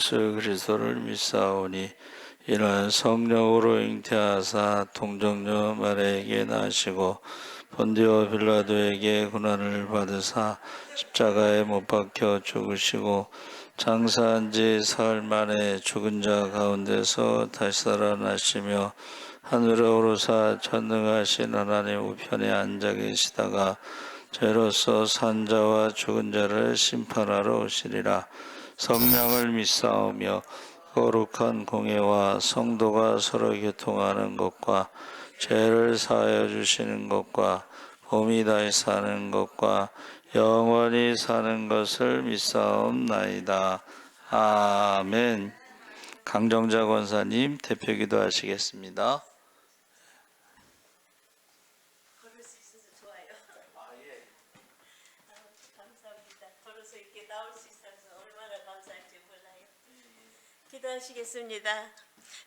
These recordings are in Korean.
예수 그리스도를 믿사오니 이는 성령으로 잉태하사 동정녀 마리아에게 나시고 본디오 빌라도에게 고난을 받으사 십자가에 못 박혀 죽으시고 장사한 지 사흘 만에 죽은 자 가운데서 다시 살아나시며 하늘에 오르사 전능하신 하나님 우편에 앉아 계시다가 죄로서 산 자와 죽은 자를 심판하러 오시리라. 성령을 믿사오며 거룩한 공예와 성도가 서로 교통하는 것과 죄를 사하여 주시는 것과 봄이 다시 사는 것과 영원히 사는 것을 믿사옵나이다. 아멘. 강정자 권사님 대표기도 하시겠습니다. 걸을 수 있어서 좋아요. 감사합니다. 걸어서 이렇게 나올 수 있어서 얼마나 감사한지 몰라요. 기도하시겠습니다.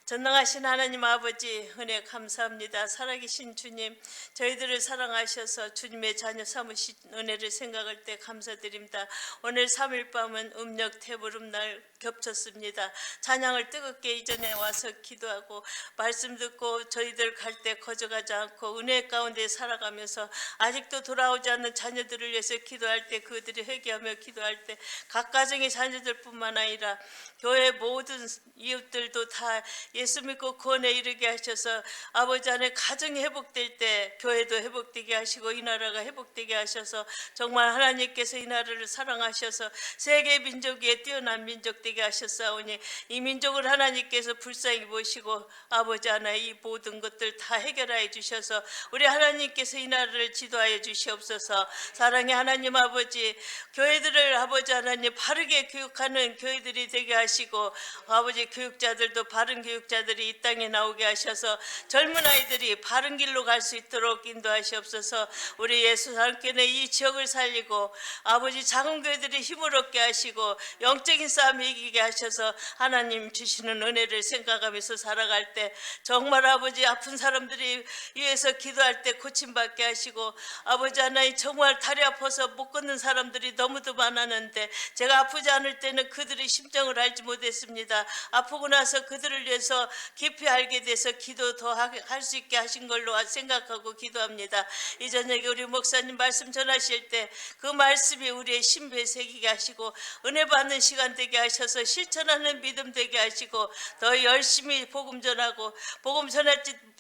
전능하신 하나님 아버지, 은혜 감사합니다. 살아계신 주님, 저희들을 사랑하셔서 주님의 자녀 삼으신 은혜를 생각할 때 감사드립니다. 오늘 3일 밤은 음력 태보름날 겹쳤습니다. 찬양을 뜨겁게 이전에 와서 기도하고 말씀 듣고 저희들 갈 때 거저가지 않고 은혜 가운데 살아가면서 아직도 돌아오지 않는 자녀들을 위해서 기도할 때 그들이 회개하며 기도할 때 각 가정의 자녀들뿐만 아니라 교회 모든 이웃들도 다 예수 믿고 구원에 이르게 하셔서 아버지 안에 가정이 회복될 때 교회도 회복되게 하시고 이 나라가 회복되게 하셔서 정말 하나님께서 이 나라를 사랑하셔서 세계 민족 위에 뛰어난 민족 되게 하셨사오니 이 민족을 하나님께서 불쌍히 보시고 아버지 하나 이 모든 것들 다 해결하여 주셔서 우리 하나님께서 이 나라를 지도하여 주시옵소서. 사랑의 하나님 아버지, 교회들을 아버지 하나님 바르게 교육하는 교회들이 되게 하시고 아버지 교육자들도 바른 교육자들이 이 땅에 나오게 하셔서 젊은 아이들이 바른 길로 갈 수 있도록 인도하시옵소서. 우리 예수 사랑교회 이 지역을 살리고 아버지 작은 교회들이 힘을 얻게 하시고 영적인 싸움에 이기게 하셔서 하나님 주시는 은혜를 생각하면서 살아갈 때 정말 아버지 아픈 사람들이 위해서 기도할 때 고침받게 하시고 아버지 하나님 정말 다리 아파서 못 걷는 사람들이 너무도 많았는데 제가 아프지 않을 때는 그들의 심정을 알지 못했습니다. 아프고 나서 그들을 위해서 깊이 알게 돼서 기도 더 할 수 있게 하신 걸로 생각하고 기도합니다. 이 저녁에 우리 목사님 말씀 전하실 때 그 말씀이 우리의 신비에 새기게 하시고 은혜 받는 시간 되게 하셔서 실천하는 믿음 되게 하시고 더 열심히 복음 전하고 복음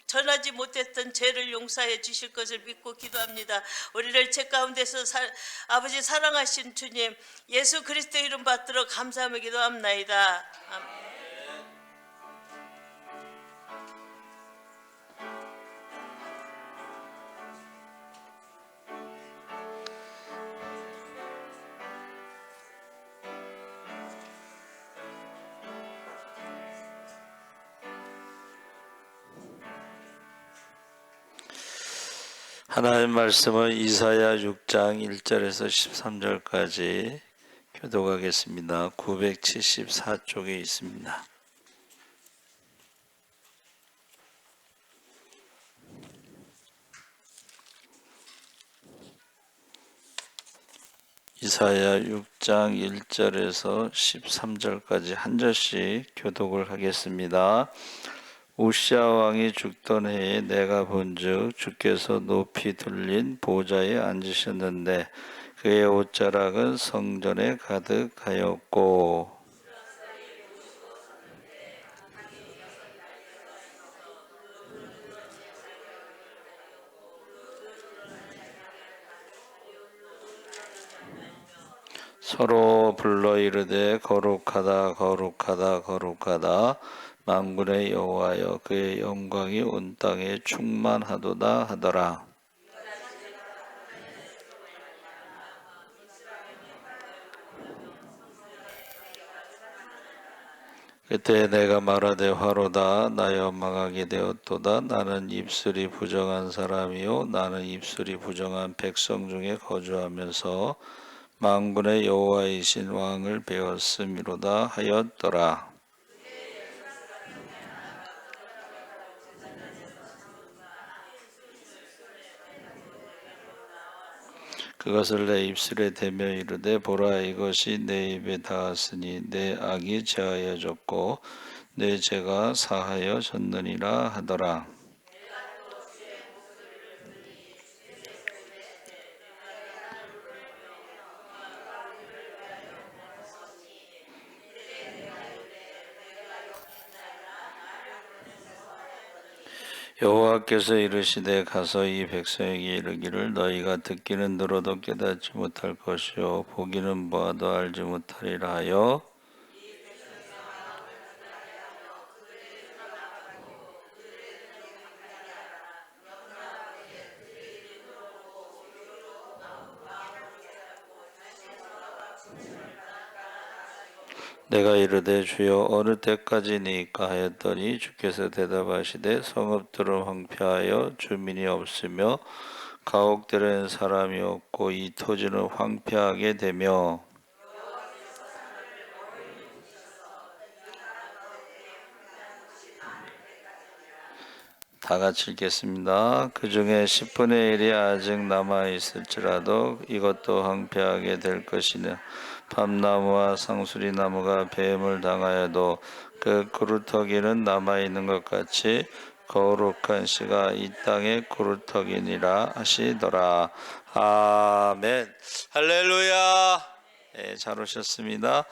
전하지 못했던 죄를 용서해 주실 것을 믿고 기도합니다. 우리를 죄 가운데서 아버지 사랑하신 주님 예수 그리스도 이름 받들어 감사하며 기도합나이다. 아멘. 하나님 말씀은 이사야 6장 1절에서 13절까지 교독하겠습니다. 974쪽에 있습니다. 이사야 6장 1절에서 13절까지 한 절씩 교독을 하겠습니다. 우시야 왕이 죽던 해에 내가 본즉 주께서 높이 둘린 보좌에 앉으셨는데 그의 옷자락은 성전에 가득하였고 서로 불러 이르되 거룩하다 거룩하다 거룩하다 만군의 여호와여 그의 영광이 온 땅에 충만하도다 하더라. 그때 내가 말하되 화로다 나여 망하게 되었도다. 나는 입술이 부정한 사람이요 나는 입술이 부정한 백성 중에 거주하면서 만군의 여호와이신 왕을 배웠음이로다 하였더라. 그것을 내 입술에 대며 이르되 보라 이것이 내 입에 닿았으니 내 악이 제하여졌고 내 죄가 사하여졌느니라 하더라. 여호와께서 이르시되 가서 이 백성에게 이르기를 너희가 듣기는 들어도 깨닫지 못할 것이요 보기는 보아도 알지 못하리라 하여 내가 이르되 주여 어느 때까지니까 하였더니 주께서 대답하시되 성읍들은 황폐하여 주민이 없으며 가옥들에는 사람이 없고 이 토지는 황폐하게 되며 다 같이 읽겠습니다. 그 중에 10분의 1이 아직 남아있을지라도 이것도 황폐하게 될 것이며 밤나무와 상수리나무가 뱀을 당하여도 그 구루터기는 남아있는 것 같이 거룩한 씨가 이 땅의 구루터기니라 하시더라. 아멘. 할렐루야. 네, 잘 오셨습니다.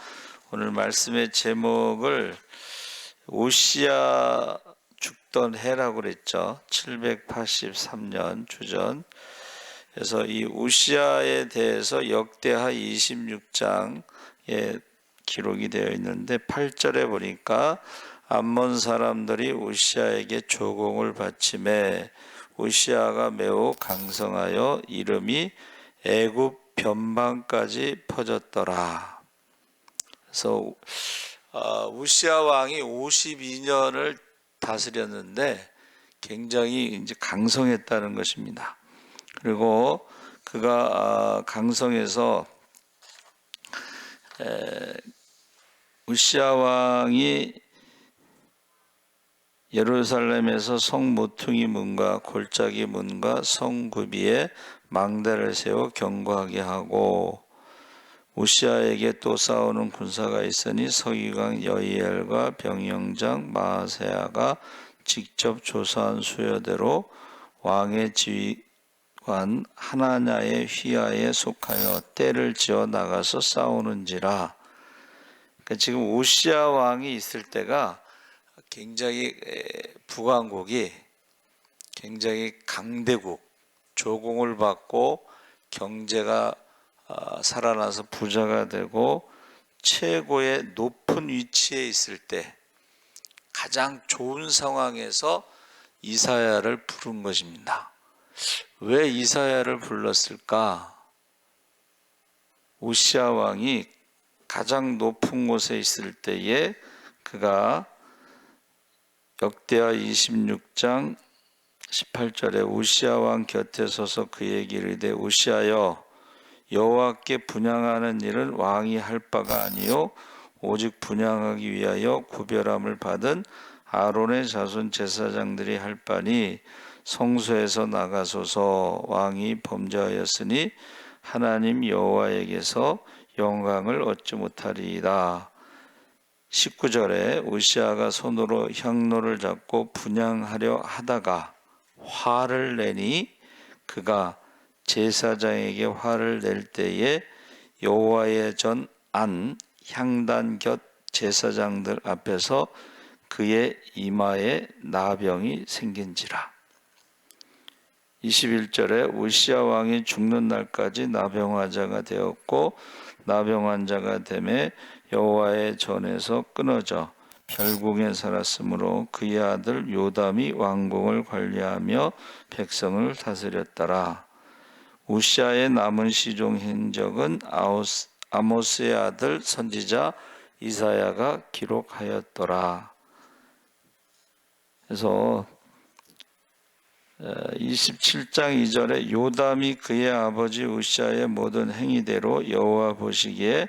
오늘 말씀의 제목을 우시야 죽던 해라고 그랬죠. 783년 주전. 그래서 이 우시야에 대해서 역대하 26장에 기록이 되어 있는데 8절에 보니까 암몬 사람들이 우시야에게 조공을 바치매 우시야가 매우 강성하여 이름이 애굽 변방까지 퍼졌더라. 그래서 우시야 왕이 52년을 다스렸는데 굉장히 이제 강성했다는 것입니다. 그리고 그가 강성해서 우시야 왕이 예루살렘에서 성 모퉁이 문과 골짜기 문과 성 구비에 망대를 세워 경고하게 하고 우시야에게 또 싸우는 군사가 있으니 서기관 여이엘과 병영장 마아세야가 직접 조사한 수여대로 왕의 지휘관 하나냐의 휘하에 속하여 떼를 지어 나가서 싸우는지라. 그러니까 지금 우시야 왕이 있을 때가 굉장히 북왕국이 굉장히 강대국, 조공을 받고 경제가 살아나서 부자가 되고 최고의 높은 위치에 있을 때 가장 좋은 상황에서 이사야를 부른 것입니다. 왜 이사야를 불렀을까? 우시야 왕이 가장 높은 곳에 있을 때에 그가 역대하 26장 18절에 우시야 왕 곁에 서서 그에게 이르되 우시야여 여호와께 분향하는 일은 왕이 할 바가 아니요 오직 분향하기 위하여 구별함을 받은 아론의 자손 제사장들이 할 바니 성소에서 나가소서. 왕이 범죄하였으니 하나님 여호와에게서 영광을 얻지 못하리이다. 19절에 우시야가 손으로 향로를 잡고 분향하려 하다가 화를 내니 그가 제사장에게 화를 낼 때에 여호와의 전 안 향단 곁 제사장들 앞에서 그의 이마에 나병이 생긴지라. 21절에 우시야 왕이 죽는 날까지 나병 환자가 되었고 나병 환자가 되매 여호와의 전에서 끊어져 별궁에 살았으므로 그의 아들 요담이 왕궁을 관리하며 백성을 다스렸더라. 우시야의 남은 시종 행적은 아모스의 아들 선지자 이사야가 기록하였더라. 그래서 27장 2절에 요담이 그의 아버지 우시야의 모든 행위대로 여호와 보시기에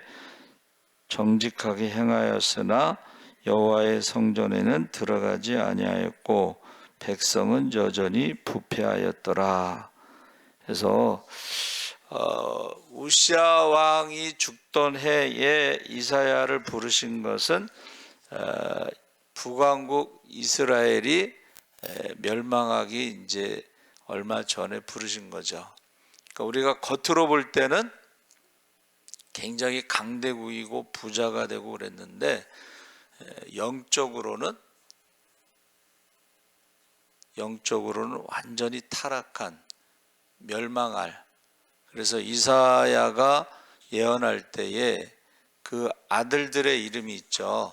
정직하게 행하였으나 여호와의 성전에는 들어가지 아니하였고 백성은 여전히 부패하였더라. 그래서 우시아 왕이 죽던 해에 이사야를 부르신 것은 북왕국 이스라엘이 멸망하기 이제 얼마 전에 부르신 거죠. 그러니까 우리가 겉으로 볼 때는 굉장히 강대국이고 부자가 되고 그랬는데 영적으로는 완전히 타락한, 멸망할. 그래서 이사야가 예언할 때에 그 아들들의 이름이 있죠.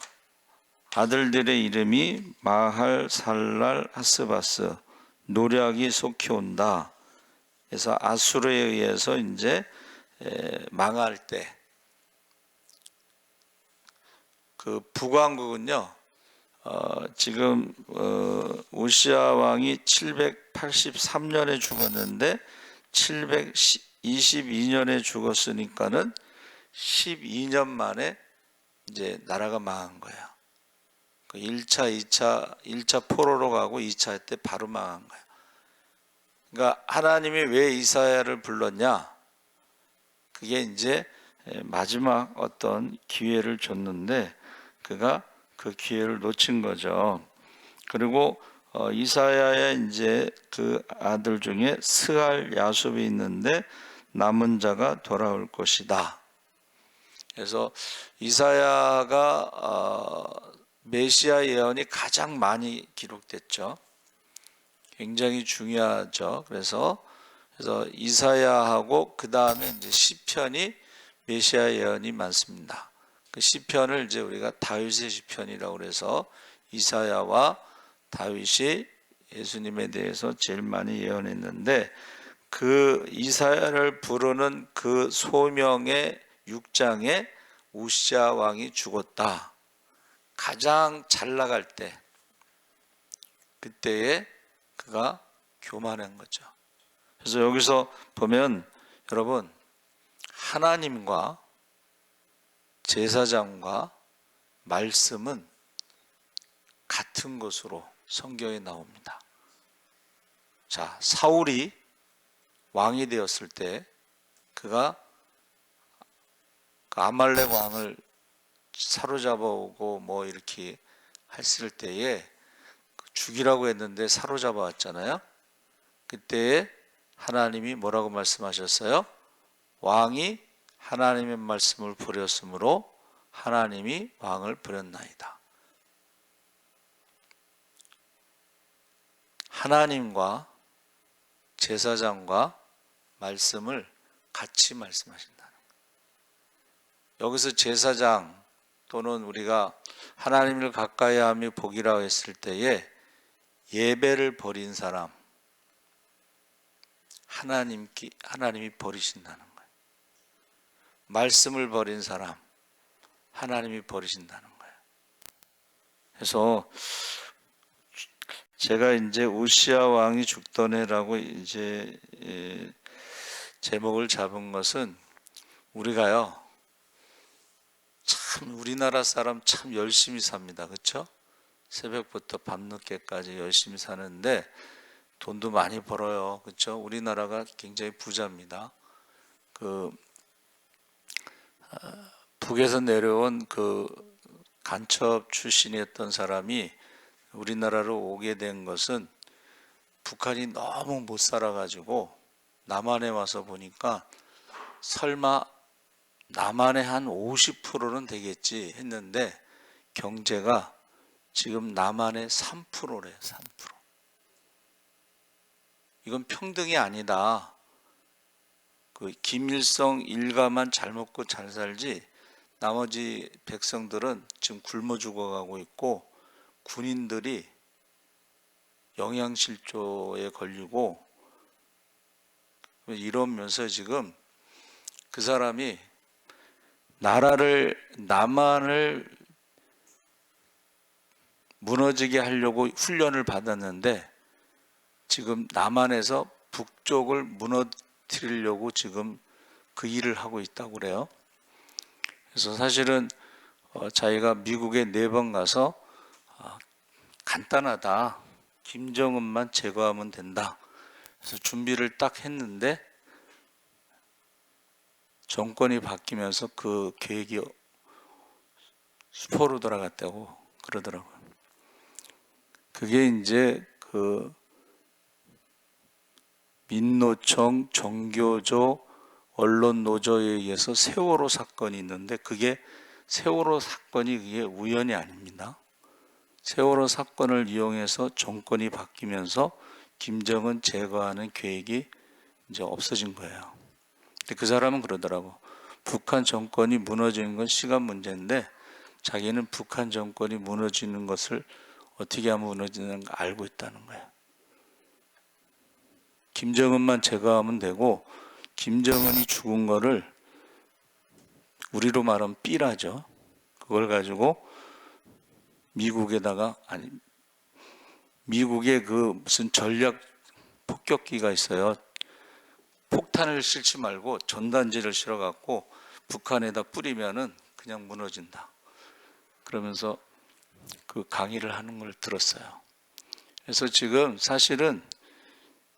아들들의 이름이 마할, 살랄, 하스바스, 노략이 속히 온다. 그래서 아수르에 의해서 이제 망할 때 그 북왕국은요, 지금 우시아 왕이 783년에 죽었는데 722년에 죽었으니까는 12년 만에 이제 나라가 망한 거예요. 1차 포로로 가고 2차 때 바로 망한 거예요. 그러니까 하나님이 왜 이사야를 불렀냐? 그게 이제 마지막 어떤 기회를 줬는데 그가 그 기회를 놓친 거죠. 그리고 이사야의 이제 그 아들 중에 스알 야숲이 있는데 남은 자가 돌아올 것이다. 그래서 이사야가 메시아 예언이 가장 많이 기록됐죠. 굉장히 중요하죠. 그래서 이사야하고 그 다음에 이제 시편이 메시아 예언이 많습니다. 그 시편을 이제 우리가 다윗의 시편이라고 그래서 이사야와 다윗이 예수님에 대해서 제일 많이 예언했는데 그 이사야를 부르는 그 소명의 6장에 우시아 왕이 죽었다. 가장 잘 나갈 때 그때에 그가 교만한 거죠. 그래서 여기서 보면 여러분 하나님과 제사장과 말씀은 같은 것으로 성경에 나옵니다. 자, 사울이 왕이 되었을 때 그가 아말렉 왕을 사로잡아 오고 뭐 이렇게 했을 때에 죽이라고 했는데 사로잡아 왔잖아요. 그때에 하나님이 뭐라고 말씀하셨어요? 왕이 하나님의 말씀을 버렸으므로 하나님이 왕을 버렸나이다. 하나님과 제사장과 말씀을 같이 말씀하신다는 거예요. 여기서 제사장 또는 우리가 하나님을 가까이 하며 복이라고 했을 때에 예배를 버린 사람, 하나님이 버리신다는 거예요. 말씀을 버린 사람, 하나님이 버리신다는 거예요. 그래서 제가 이제 우시아 왕이 죽던 해라고 이제 제목을 잡은 것은 우리가요, 참 우리나라 사람 참 열심히 삽니다. 그렇죠? 새벽부터 밤늦게까지 열심히 사는데 돈도 많이 벌어요. 그렇죠? 우리나라가 굉장히 부자입니다. 북에서 내려온 그 간첩 출신이었던 사람이 우리나라로 오게 된 것은 북한이 너무 못 살아가지고 남한에 와서 보니까 설마 남한의 한 50%는 되겠지 했는데 경제가 지금 남한의 3%래요. 3%. 이건 평등이 아니다. 그 김일성 일가만 잘 먹고 잘 살지 나머지 백성들은 지금 굶어 죽어가고 있고 군인들이 영양실조에 걸리고 이러면서 지금 그 사람이 남한을 무너지게 하려고 훈련을 받았는데 지금 남한에서 북쪽을 무너뜨리려고 지금 그 일을 하고 있다고 그래요. 그래서 사실은 자기가 미국에 4번 가서 간단하다. 김정은만 제거하면 된다. 그래서 준비를 딱 했는데 정권이 바뀌면서 그 계획이 수포로 돌아갔다고 그러더라고요. 그게 이제 그 민노총, 정교조, 언론노조에 의해서 세월호 사건이 있는데 그게 세월호 사건이 그게 우연이 아닙니다. 세월호 사건을 이용해서 정권이 바뀌면서 김정은 제거하는 계획이 이제 없어진 거예요. 근데 그 사람은 그러더라고. 북한 정권이 무너지는 건 시간 문제인데 자기는 북한 정권이 무너지는 것을 어떻게 하면 무너지는 걸 알고 있다는 거예요. 김정은만 제거하면 되고 김정은이 죽은 거를 우리로 말하면 삐라죠. 그걸 가지고 미국에다가 아니 미국의 그 무슨 전략 폭격기가 있어요. 폭탄을 싣지 말고 전단지를 실어 갖고 북한에다 뿌리면은 그냥 무너진다. 그러면서 그 강의를 하는 걸 들었어요. 그래서 지금 사실은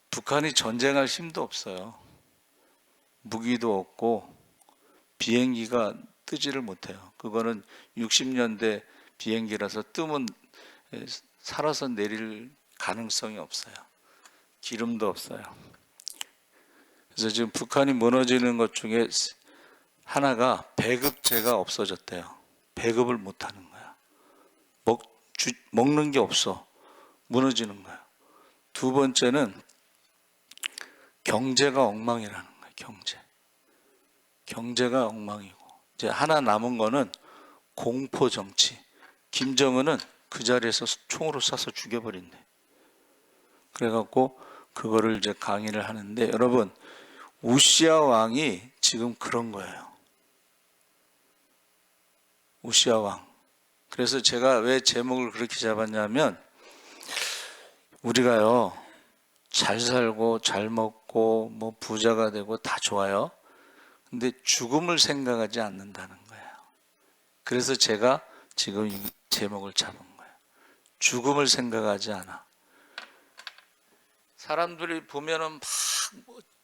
북한이 전쟁할 힘도 없어요. 무기도 없고 비행기가 뜨지를 못해요. 그거는 60년대 비행기라서 뜨면 살아서 내릴 가능성이 없어요. 기름도 없어요. 그래서 지금 북한이 무너지는 것 중에 하나가 배급제가 없어졌대요. 배급을 못하는 거야. 먹는 게 없어. 무너지는 거야. 두 번째는 경제가 엉망이라는 거예요. 경제가 엉망이고 이제 하나 남은 거는 공포 정치. 김정은은 그 자리에서 총으로 쏴서 죽여버린대. 그래갖고 그거를 이제 강의를 하는데 여러분 우시아 왕이 지금 그런 거예요. 우시아 왕. 그래서 제가 왜 제목을 그렇게 잡았냐면 우리가요 잘 살고 잘 먹고 뭐 부자가 되고 다 좋아요. 근데 죽음을 생각하지 않는다는 거예요. 그래서 제가 지금 이 제목을 잡은 거예요. 죽음을 생각하지 않아. 사람들이 보면은 막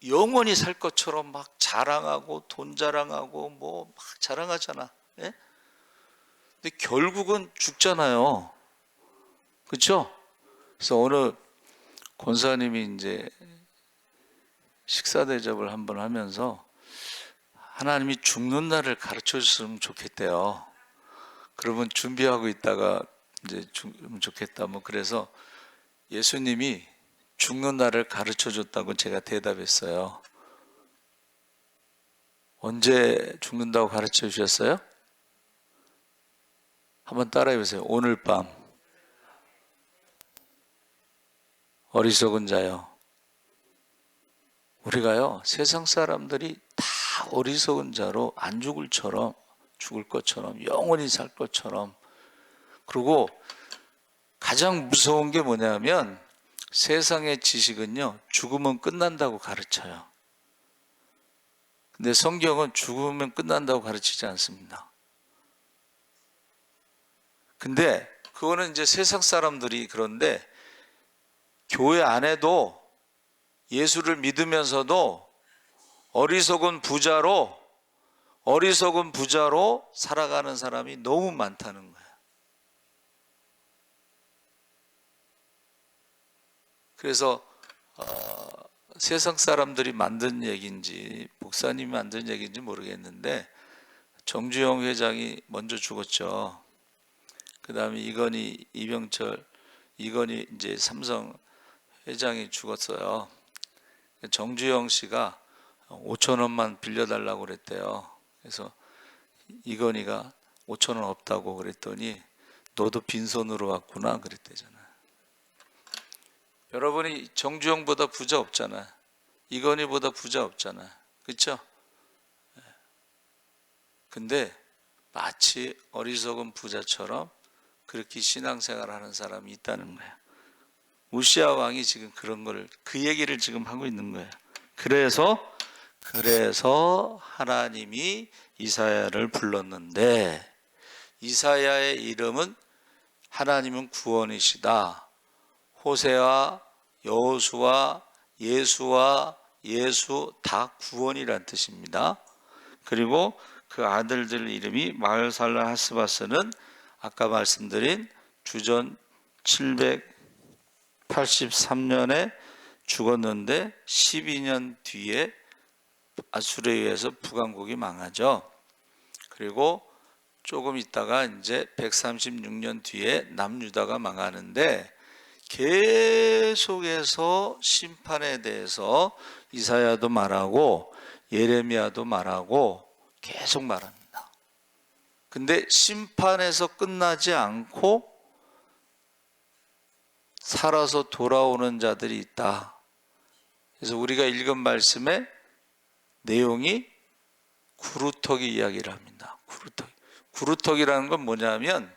영원히 살 것처럼 막 자랑하고 돈 자랑하고 뭐 막 자랑하잖아. 예? 근데 결국은 죽잖아요. 그렇죠? 그래서 오늘 권사님이 이제 식사 대접을 한번 하면서 하나님이 죽는 날을 가르쳐 줬으면 좋겠대요. 그러면 준비하고 있다가 이제 죽으면 좋겠다. 뭐 그래서 예수님이 죽는 날을 가르쳐 줬다고 제가 대답했어요. 언제 죽는다고 가르쳐 주셨어요? 한번 따라해 보세요. 오늘 밤. 어리석은 자요. 우리가요, 세상 사람들이 다 어리석은 자로 안 죽을 것처럼, 영원히 살 것처럼. 그리고 가장 무서운 게 뭐냐면 세상의 지식은요, 죽으면 끝난다고 가르쳐요. 근데 성경은 죽으면 끝난다고 가르치지 않습니다. 근데 그거는 이제 세상 사람들이 그런데 교회 안에도 예수를 믿으면서도 어리석은 부자로 살아가는 사람이 너무 많다는 거예요. 그래서 세상 사람들이 만든 얘기인지 목사님이 만든 얘기인지 모르겠는데 정주영 회장이 먼저 죽었죠. 그 다음에 이건희 이제 삼성 회장이 죽었어요. 정주영 씨가 5천 원만 빌려달라고 그랬대요. 그래서 이건희가 5천 원 없다고 그랬더니 너도 빈손으로 왔구나 그랬대잖아요. 여러분이 정주영보다 부자 없잖아요. 이건희보다 부자 없잖아요. 그렇죠? 근데 마치 어리석은 부자처럼 그렇게 신앙생활하는 사람이 있다는 거예요. 우시아 왕이 지금 그 얘기를 지금 하고 있는 거예요. 그래서 하나님이 이사야를 불렀는데 이사야의 이름은 하나님은 구원이시다. 호세와 여호수아, 예수 다 구원이란 뜻입니다. 그리고 그 아들들 이름이 마을살라 하스바스는 아까 말씀드린 주전 783년에 죽었는데 12년 뒤에 아수르에 의해서 북왕국이 망하죠. 그리고 조금 있다가 이제 136년 뒤에 남유다가 망하는데 계속해서 심판에 대해서 이사야도 말하고 예레미야도 말하고 계속 말합니다. 근데 심판에서 끝나지 않고 살아서 돌아오는 자들이 있다. 그래서 우리가 읽은 말씀의 내용이 구루터기 이야기를 합니다. 구루터기라는 건 뭐냐면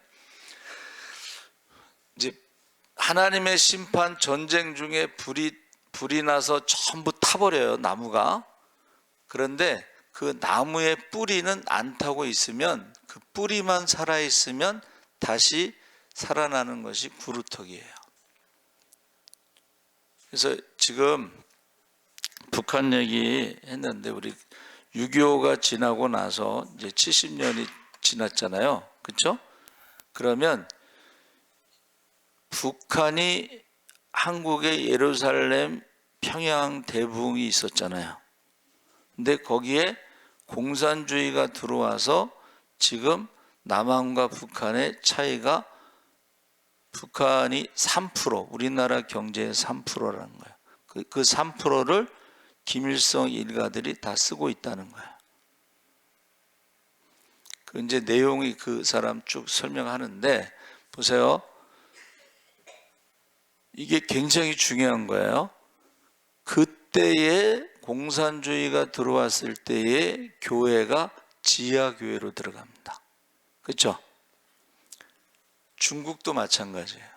이제 하나님의 심판 전쟁 중에 불이 나서 전부 타버려요, 나무가. 그런데 그 나무의 뿌리는 안 타고 있으면, 그 뿌리만 살아있으면 다시 살아나는 것이 구루터기예요. 그래서 지금 북한 얘기 했는데 우리 6.25가 지나고 나서 이제 70년이 지났잖아요. 그렇죠? 그러면 북한이 한국의 예루살렘 평양 대붕이 있었잖아요. 근데 거기에 공산주의가 들어와서 지금 남한과 북한의 차이가, 북한이 3%, 우리나라 경제의 3%라는 거예요. 그 3%를 김일성 일가들이 다 쓰고 있다는 거예요. 그 이제 내용이 그 사람 쭉 설명하는데 보세요. 이게 굉장히 중요한 거예요. 그때에 공산주의가 들어왔을 때에 교회가 지하교회로 들어갑니다. 그렇죠? 중국도 마찬가지예요.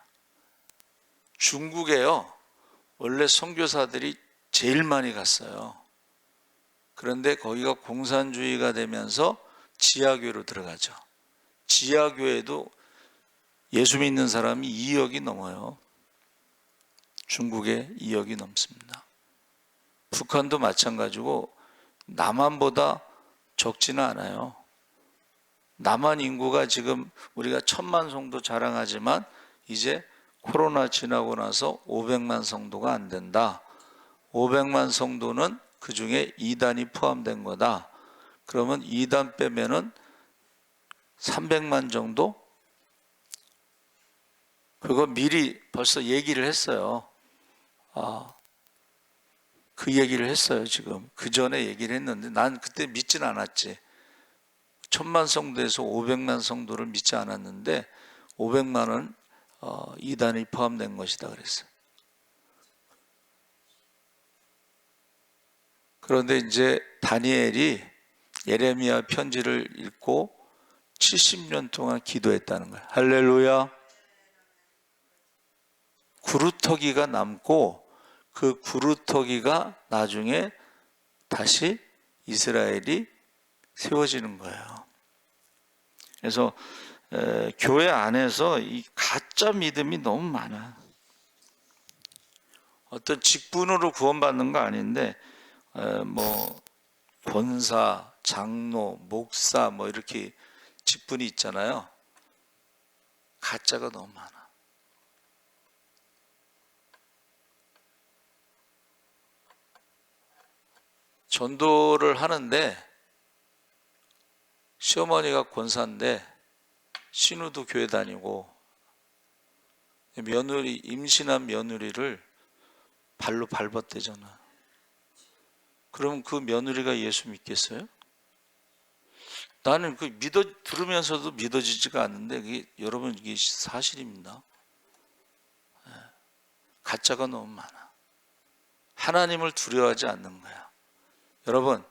중국에요, 원래 선교사들이 제일 많이 갔어요. 그런데 거기가 공산주의가 되면서 지하교회로 들어가죠. 지하교회도 예수 믿는 사람이 2억이 넘어요. 중국에 2억이 넘습니다. 북한도 마찬가지고 남한보다 적지는 않아요. 남한 인구가 지금 우리가 1000만 성도 자랑하지만 이제 코로나 지나고 나서 500만 성도가 안 된다. 500만 성도는 그 중에 2단이 포함된 거다. 그러면 2단 빼면은 300만 정도? 그거 미리 벌써 얘기를 했어요. 그 얘기를 했어요. 지금 그 전에 얘기를 했는데 난 그때 믿진 않았지. 1000만 성도에서 500만 성도를 믿지 않았는데 500만은 2단이 포함된 것이다 그랬어요. 그런데 이제 다니엘이 예레미야 편지를 읽고 70년 동안 기도했다는 거예요. 할렐루야. 구루터기가 남고 그 구루터기가 나중에 다시 이스라엘이 세워지는 거예요. 그래서 교회 안에서 이 가짜 믿음이 너무 많아. 어떤 직분으로 구원받는 거 아닌데 뭐 권사, 장로, 목사 뭐 이렇게 직분이 있잖아요. 가짜가 너무 많아. 전도를 하는데 시어머니가 권사인데 신우도 교회 다니고 며느리, 임신한 며느리를 발로 밟았대잖아. 그럼 그 며느리가 예수 믿겠어요? 나는 그 들으면서도 믿어지지가 않는데 여러분 이게 사실입니다. 가짜가 너무 많아. 하나님을 두려워하지 않는 거야. 여러분,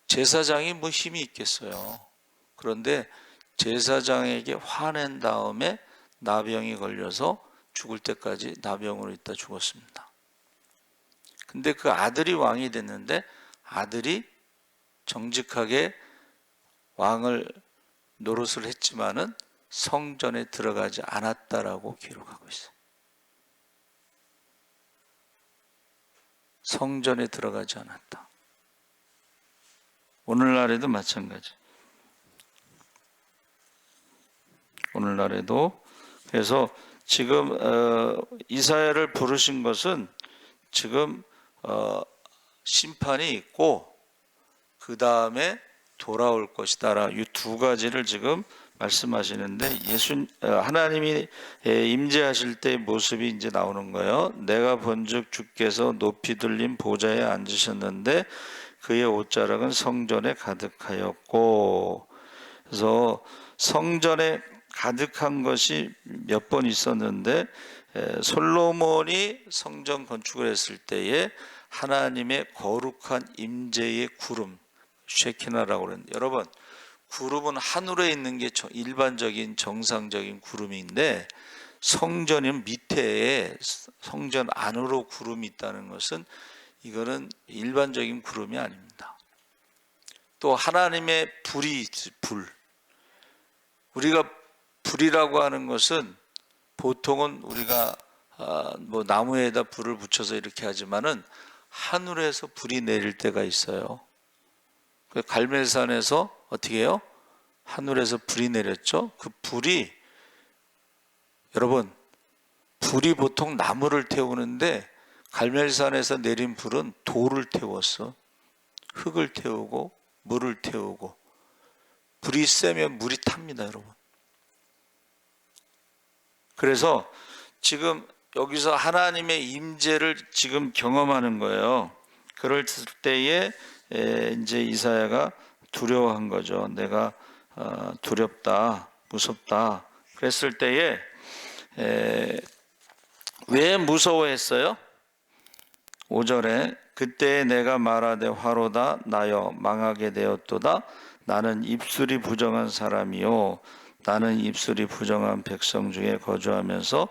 제사장이 뭐 힘이 있겠어요. 그런데 제사장에게 화낸 다음에 나병이 걸려서 죽을 때까지 나병으로 있다 죽었습니다. 근데 그 아들이 왕이 됐는데 아들이 정직하게 왕을 노릇을 했지만은 성전에 들어가지 않았다라고 기록하고 있어요. 성전에 들어가지 않았다. 오늘날에도 마찬가지. 오늘날에도. 그래서 지금 이사야를 부르신 것은 지금 심판이 있고 그 다음에 돌아올 것이다라, 이 두 가지를 지금 말씀하시는데, 하나님이 임재하실 때의 모습이 이제 나오는 거예요. 내가 본즉 주께서 높이 들린 보좌에 앉으셨는데 그의 옷자락은 성전에 가득하였고. 그래서 성전에 가득한 것이 몇 번 있었는데, 솔로몬이 성전 건축을 했을 때에 하나님의 거룩한 임재의 구름, 쉐키나라고 그러는데, 여러분, 구름은 하늘에 있는 게 일반적인 정상적인 구름인데, 성전은 밑에, 성전 안으로 구름이 있다는 것은 이거는 일반적인 구름이 아닙니다. 또 하나님의 불이, 불. 우리가 불이라고 하는 것은 보통은 우리가 뭐 나무에다 불을 붙여서 이렇게 하지만은 하늘에서 불이 내릴 때가 있어요. 갈멜산에서 어떻게 해요? 하늘에서 불이 내렸죠. 그 불이, 여러분, 불이 보통 나무를 태우는데 갈멜산에서 내린 불은 돌을 태웠어. 흙을 태우고 물을 태우고. 불이 세면 물이 탑니다, 여러분. 그래서 지금 여기서 하나님의 임재를 지금 경험하는 거예요. 그럴 때에 이제 이사야가 두려워한 거죠. 내가 두렵다, 무섭다. 그랬을 때에 왜 무서워했어요? 5절에 그때 내가 말하되 화로다 나여 망하게 되었도다. 나는 입술이 부정한 사람이요 나는 입술이 부정한 백성 중에 거주하면서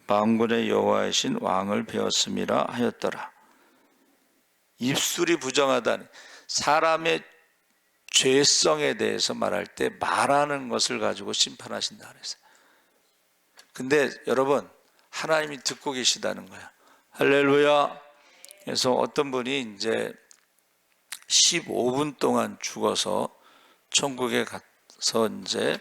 만군의 여호와이신 왕을 배웠음이라 하였더라. 입술이 부정하다니, 사람의 죄성에 대해서 말할 때 말하는 것을 가지고 심판하신다 그랬어요. 근데 여러분, 하나님이 듣고 계시다는 거야. 할렐루야. 그래서 어떤 분이 이제 15분 동안 죽어서 천국에 가서 이제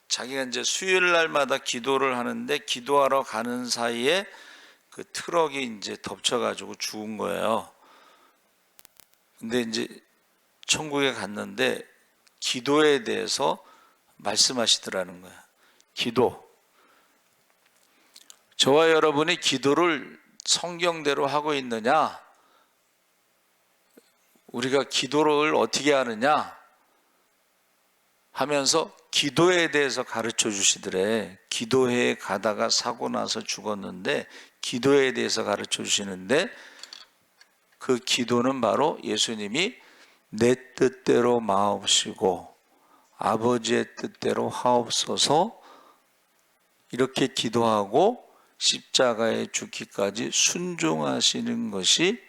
자기가 이제 수요일 날마다 기도를 하는데 기도하러 가는 사이에 그 트럭이 이제 덮쳐가지고 죽은 거예요. 근데 이제 천국에 갔는데 기도에 대해서 말씀하시더라는 거야. 기도. 저와 여러분이 기도를 성경대로 하고 있느냐? 우리가 기도를 어떻게 하느냐? 하면서 기도에 대해서 가르쳐 주시더래. 기도회에 가다가 사고 나서 죽었는데 기도에 대해서 가르쳐 주시는데, 그 기도는 바로 예수님이 내 뜻대로 마옵시고 아버지의 뜻대로 하옵소서, 이렇게 기도하고 십자가에 죽기까지 순종하시는 것이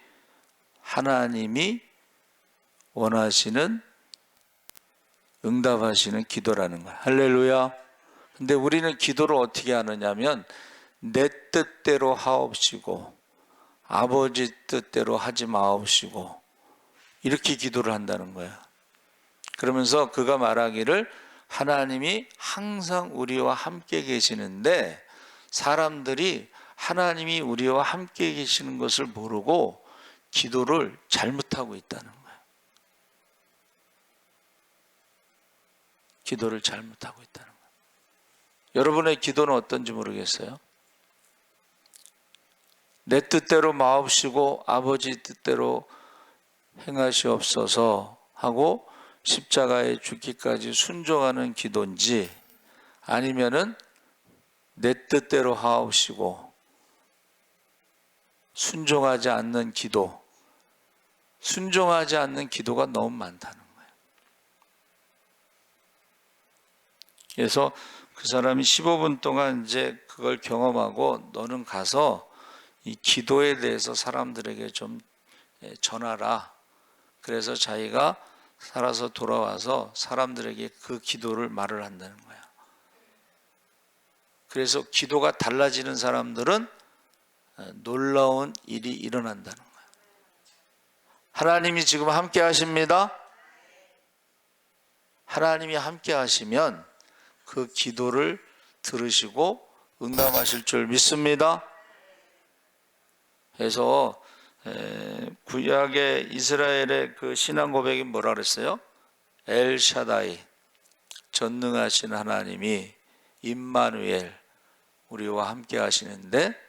하나님이 원하시는, 응답하시는 기도라는 거야. 할렐루야. 근데 우리는 기도를 어떻게 하느냐면 내 뜻대로 하옵시고 아버지 뜻대로 하지 마옵시고, 이렇게 기도를 한다는 거야. 그러면서 그가 말하기를 하나님이 항상 우리와 함께 계시는데, 사람들이 하나님이 우리와 함께 계시는 것을 모르고 기도를 잘못하고 있다는 거야. 기도를 잘못하고 있다는 거야. 여러분의 기도는 어떤지 모르겠어요. 내 뜻대로 마옵시고 아버지 뜻대로 행하시옵소서 하고 십자가에 죽기까지 순종하는 기도인지, 아니면은 내 뜻대로 하옵시고 순종하지 않는 기도, 순종하지 않는 기도가 너무 많다는 거예요. 그래서 그 사람이 15분 동안 이제 그걸 경험하고, 너는 가서 이 기도에 대해서 사람들에게 좀 전하라. 그래서 자기가 살아서 돌아와서 사람들에게 그 기도를 말을 한다는 거야. 그래서 기도가 달라지는 사람들은 놀라운 일이 일어난다는 거야. 하나님이 지금 함께 하십니다. 하나님이 함께 하시면 그 기도를 들으시고 응답하실 줄 믿습니다. 그래서 구약의 이스라엘의 그 신앙 고백이 뭐라 그랬어요? 엘샤다이, 전능하신 하나님이 임마누엘, 우리와 함께 하시는데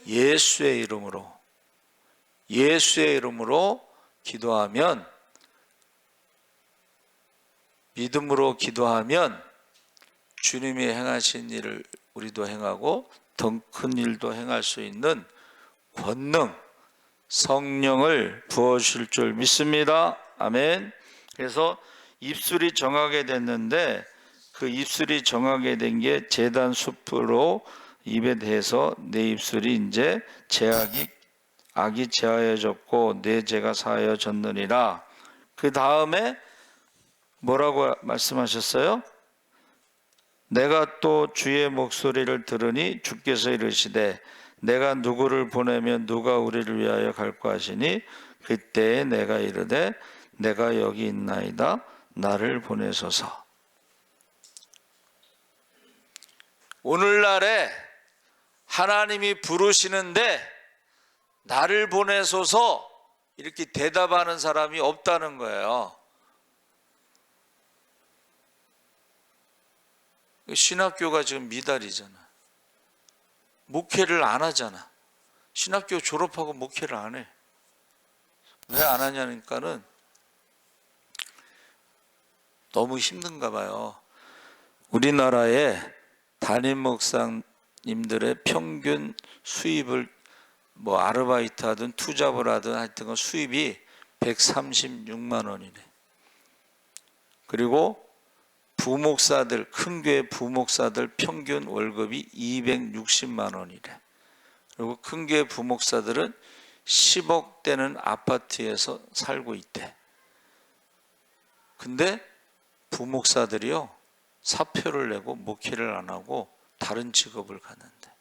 예수의 이름으로 기도하면, 믿음으로 기도하면 주님이 행하신 일을 우리도 행하고 더 큰 일도 행할 수 있는 권능, 성령을 부어주실 줄 믿습니다. 아멘. 그래서 입술이 정하게 됐는데 그 입술이 정하게 된 게 제단 숲으로 입에 대해서 내 입술이 이제 악이 제하여졌고 내 죄가 사하여졌느니라. 그 다음에 뭐라고 말씀하셨어요? 내가 또 주의 목소리를 들으니 주께서 이르시되 내가 누구를 보내면 누가 우리를 위하여 갈까 하시니 그때에 내가 이르되 내가 여기 있나이다 나를 보내소서. 오늘날에 하나님이 부르시는데 나를 보내소서 이렇게 대답하는 사람이 없다는 거예요. 신학교가 지금 미달이잖아. 목회를 안 하잖아. 신학교 졸업하고 목회를 안 해. 왜 안 하냐니까는 너무 힘든가 봐요. 우리나라에 담임 목사님들의 평균 수입을 뭐 아르바이트 하든 투잡을 하든 하여튼 수입이 136만 원이네. 그리고 부목사들, 큰 교회 부목사들 평균 월급이 260만 원이래. 그리고 큰 교회 부목사들은 10억 되는 아파트에서 살고 있대. 근데 부목사들이요, 사표를 내고 목회를 안 하고 다른 직업을 갖는데.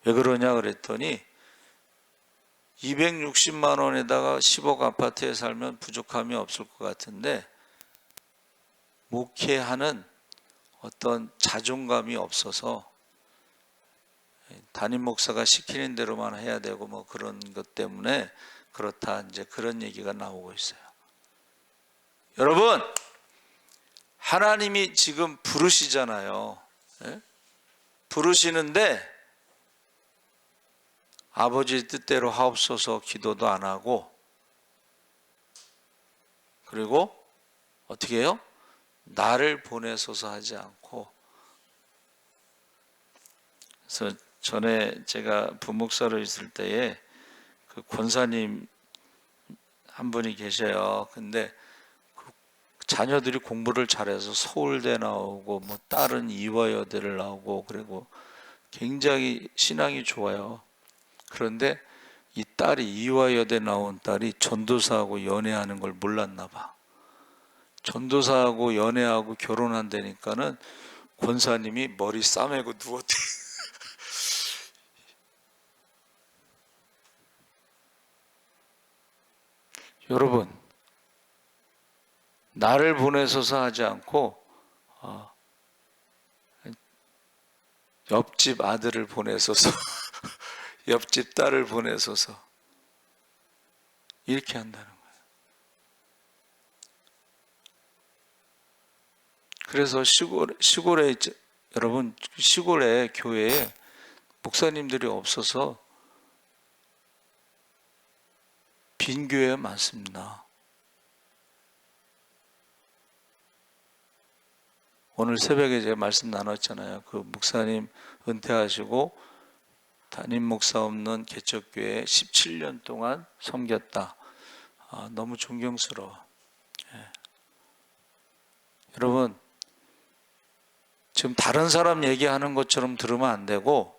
왜 그러냐 그랬더니 260만 원에다가 10억 아파트에 살면 부족함이 없을 것 같은데 목회하는 어떤 자존감이 없어서 담임 목사가 시키는 대로만 해야 되고 뭐 그런 것 때문에 그렇다, 이제 그런 얘기가 나오고 있어요. 여러분, 하나님이 지금 부르시잖아요. 예? 부르시는데 아버지 뜻대로 하옵소서 기도도 안 하고, 그리고 어떻게 해요? 나를 보내소서 하지 않고. 그래서 전에 제가 부목사로 있을 때에 그 권사님 한 분이 계셔요. 근데 그 자녀들이 공부를 잘해서 서울대 나오고 뭐 딸은 이화여대를 나오고 그리고 굉장히 신앙이 좋아요. 그런데 이 딸이 이화여대 나온 딸이 전도사하고 연애하는 걸 몰랐나 봐. 전도사하고 연애하고 결혼한다니까는 권사님이 머리 싸매고 누웠대. 여러분, 나를 보내소서 하지 않고 옆집 아들을 보내소서 옆집 딸을 보내소서 이렇게 한다는 거예요. 그래서 시골에 여러분, 시골에 교회에 목사님들이 없어서 빈 교회 많습니다. 오늘 새벽에 제가 말씀 나눴잖아요. 그 목사님 은퇴하시고 담임 목사 없는 개척교회에 17년 동안 섬겼다. 너무 존경스러워. 예. 여러분, 지금 다른 사람 얘기하는 것처럼 들으면 안 되고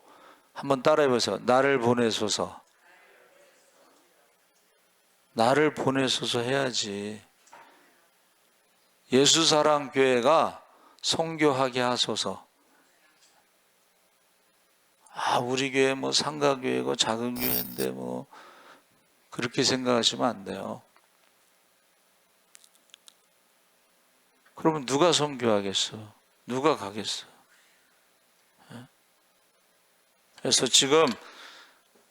한번 따라해보세요. 나를 보내소서. 나를 보내소서 해야지. 예수사랑교회가 선교하게 하소서. 우리 교회 뭐 상가교회고 작은 교회인데 뭐 그렇게 생각하시면 안 돼요. 그러면 누가 선교하겠어? 누가 가겠어? 그래서 지금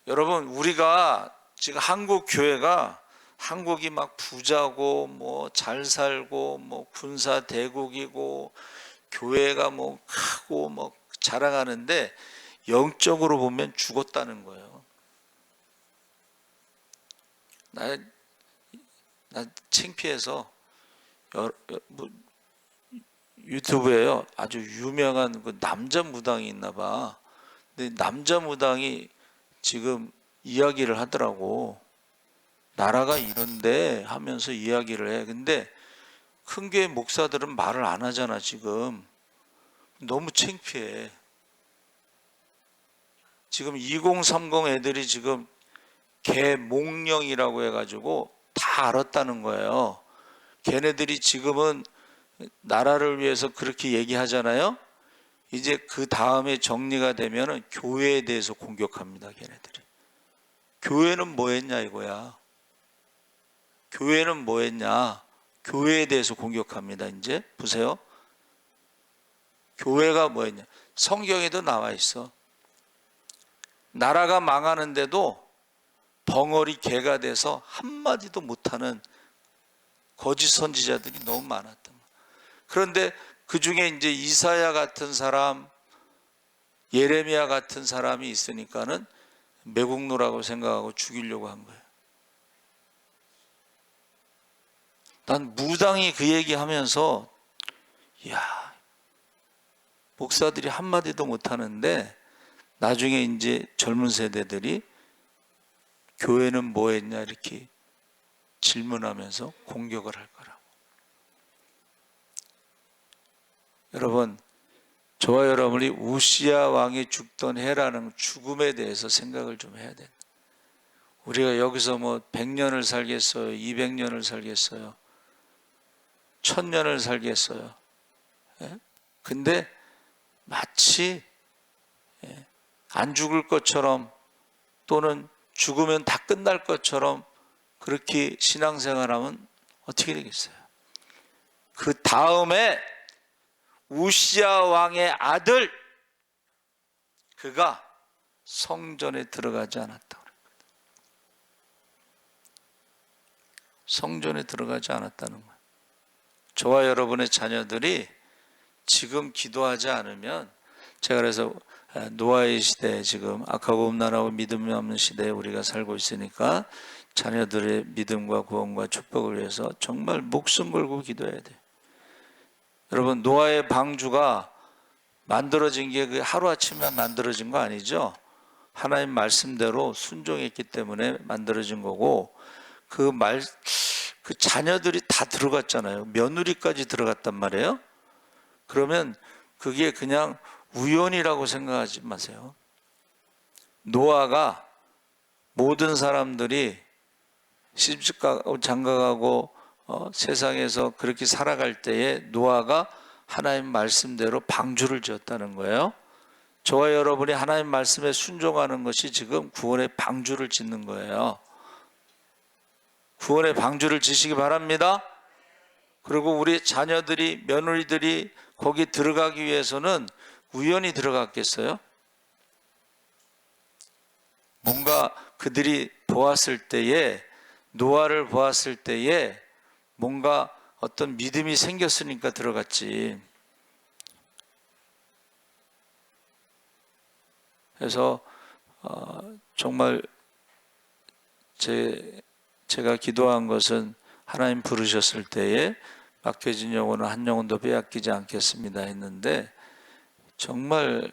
여러분, 우리가 지금 한국 교회가, 한국이 막 부자고 뭐 잘 살고 뭐 군사 대국이고 교회가 뭐 크고 뭐 자랑하는데 영적으로 보면 죽었다는 거예요. 나 창피해서 유튜브에요, 아주 유명한 그 남자 무당이 있나 봐. 근데 남자 무당이 지금 이야기를 하더라고. 나라가 이런데 하면서 이야기를 해. 근데 큰 교회 목사들은 말을 안 하잖아 지금. 너무 창피해. 지금 2030 애들이 지금 개몽령이라고 해가지고 다 알았다는 거예요. 걔네들이 지금은 나라를 위해서 그렇게 얘기하잖아요. 이제 그 다음에 정리가 되면은 교회에 대해서 공격합니다. 걔네들이. 교회는 뭐 했냐 이거야. 교회는 뭐 했냐. 교회에 대해서 공격합니다. 이제 보세요. 교회가 뭐 했냐. 성경에도 나와 있어. 나라가 망하는데도 벙어리 개가 돼서 한마디도 못하는 거짓 선지자들이 너무 많았단 말이야. 그런데 그 중에 이제 이사야 같은 사람, 예레미야 같은 사람이 있으니까는 매국노라고 생각하고 죽이려고 한 거예요. 난 무당이 그 얘기하면서, 야, 목사들이 한마디도 못하는데 나중에 이제 젊은 세대들이 교회는 뭐 했냐 이렇게 질문하면서 공격을 할 거라고. 여러분, 저와 여러분이 우시야 왕이 죽던 해라는 죽음에 대해서 생각을 좀 해야 된다. 우리가 여기서 뭐 100년을 살겠어요? 200년을 살겠어요? 1000년을 살겠어요? 예? 근데 마치 안 죽을 것처럼 또는 죽으면 다 끝날 것처럼 그렇게 신앙생활하면 어떻게 되겠어요? 그 다음에 우시야 왕의 아들, 그가 성전에 들어가지 않았다. 성전에 들어가지 않았다는 거예요. 저와 여러분의 자녀들이 지금 기도하지 않으면, 제가 그래서 노아의 시대에 지금 악하고 음란하고 믿음이 없는 시대에 우리가 살고 있으니까 자녀들의 믿음과 구원과 축복을 위해서 정말 목숨 걸고 기도해야 돼요. 여러분, 노아의 방주가 만들어진 게 그 하루아침에 만들어진 거 아니죠? 하나님 말씀대로 순종했기 때문에 만들어진 거고, 그 자녀들이 다 들어갔잖아요. 며느리까지 들어갔단 말이에요. 그러면 그게 그냥 우연이라고 생각하지 마세요. 노아가 모든 사람들이 시집가고 장가가고 세상에서 그렇게 살아갈 때에 노아가 하나님 말씀대로 방주를 지었다는 거예요. 저와 여러분이 하나님 말씀에 순종하는 것이 지금 구원의 방주를 짓는 거예요. 구원의 방주를 지시기 바랍니다. 그리고 우리 자녀들이, 며느리들이 거기 들어가기 위해서는 우연히 들어갔겠어요? 뭔가 그들이 보았을 때에, 노아를 보았을 때에 뭔가 어떤 믿음이 생겼으니까 들어갔지. 그래서 정말 제가 기도한 것은 하나님 부르셨을 때에 맡겨진 영혼은 한 영혼도 빼앗기지 않겠습니다 했는데, 정말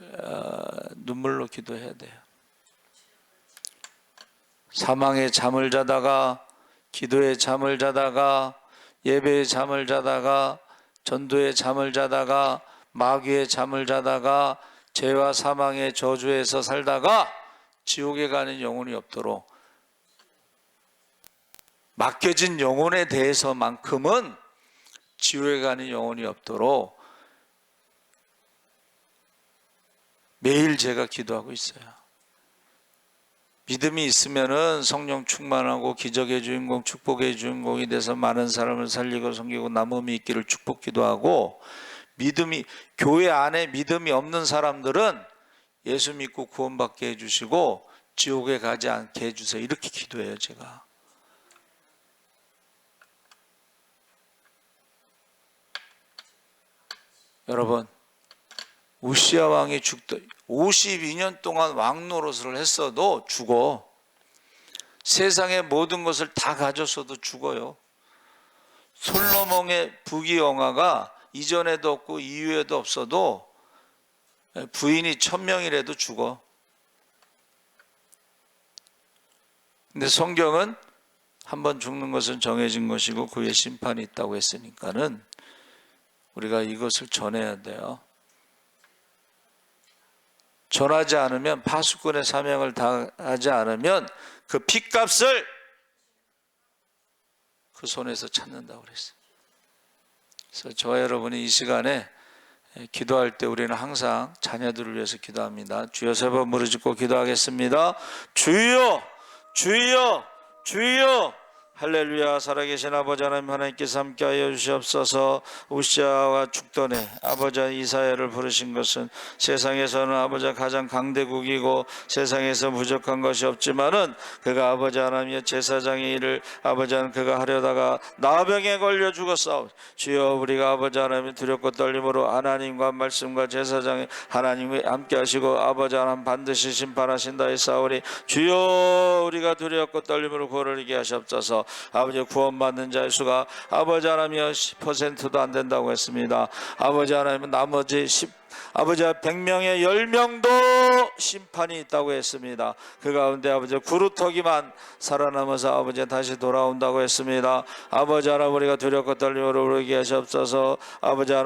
눈물로 기도해야 돼요. 사망의 잠을 자다가, 기도의 잠을 자다가, 예배의 잠을 자다가, 전도의 잠을 자다가, 마귀의 잠을 자다가, 죄와 사망의 저주에서 살다가 지옥에 가는 영혼이 없도록, 맡겨진 영혼에 대해서만큼은 지옥에 가는 영혼이 없도록 매일 제가 기도하고 있어요. 믿음이 있으면은 성령 충만하고 기적의 주인공, 축복의 주인공이 돼서 많은 사람을 살리고 섬기고 남음이 있기를 축복기도 하고, 믿음이, 교회 안에 믿음이 없는 사람들은 예수 믿고 구원받게 해주시고 지옥에 가지 않게 해주세요. 이렇게 기도해요, 제가. 여러분, 우시야 왕이 52년 동안 왕 노릇을 했어도 죽어. 세상의 모든 것을 다 가졌어도 죽어요. 솔로몬의 부귀영화가 이전에도 없고 이후에도 없어도 부인이 1000명이라도 죽어. 근데 성경은 한번 죽는 것은 정해진 것이고 그의 심판이 있다고 했으니까는 우리가 이것을 전해야 돼요. 전하지 않으면, 파수꾼의 사명을 다하지 않으면 그 핏값을 그 손에서 찾는다고 그랬어요. 그래서 저와 여러분이 이 시간에 기도할 때 우리는 항상 자녀들을 위해서 기도합니다. 주여, 3번 무릎짓고 기도하겠습니다. 주여, 주여, 주여. 할렐루야. 살아계신 아버지 하나님, 하나님께서 함께하여 주시옵소서. 우시아와 죽던 해 아버지 이사야를 부르신 것은 세상에서는 아버지가 가장 강대국이고 세상에서 부족한 것이 없지만은 그가 아버지 하나님의 제사장의 일을 아버지 하나님 그가 하려다가 나병에 걸려 죽었사오니 주여, 우리가 아버지 하나님의 두렵고 떨림으로 하나님과 말씀과 제사장의 하나님과 함께하시고 아버지 하나님 반드시 심판하신다 했사오니 주여, 우리가 두렵고 떨림으로 구원을 이기게 하시옵소서. 아버지, 구원받는 자의 수가 아버지 하나님이여 10%도 안 된다고 했습니다. 아버지 하나님은 나머지 아버지 100명의 10명도 심판이 있다고 했습니다. 그 가운데 아버지 구루터기만 살아남아서 아버지 다시 돌아온다고 했습니다. 아버지 하나님, 우리가 두렵고 떨림으로 부르게 하시옵소서. 아버지 하나님,